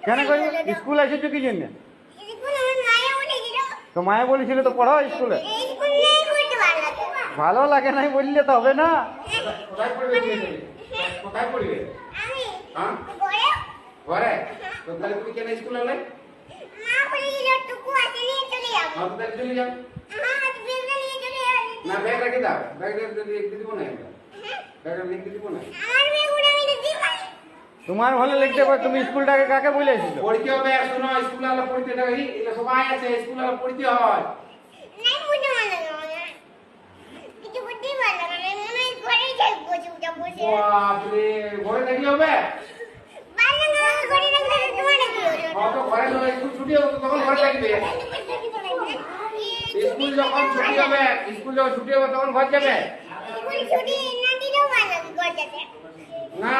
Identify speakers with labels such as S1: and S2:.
S1: কেন কই স্কুল এসেছো কি জন্য? তো মায়ে বলেছিল তো পড়াও স্কুলে। ভালো লাগে নাই বললে তো হবে না।
S2: কোথায় পড়বে কোথায় পড়বে? হ্যাঁ ঘরে। তো তাহলে তুমি কেন স্কুলে এলে? হ্যাঁ তাহলে চলে যাও। না ব্যাগ রেখে দাও, ব্যাগ লিখতে দিব না, ব্যাগ লিখতে দিব না।
S1: তোমার ভালো লিখতে পারো, তুমি স্কুলটাকে কাকে বলে এসেছো?
S2: পড়তে হবে, শোনো স্কুল আলা পড়তে হবে, এটা সবাই আছে স্কুল আলা পড়তে হয়। বাপরে ঘরে থাকি হবে? তো ঘরে স্কুল ছুটি হবে তখন ঘরে থাকবে। স্কুল যখন ছুটি হবে, স্কুল যখন ছুটি হবে তখন ঘর যাবে। না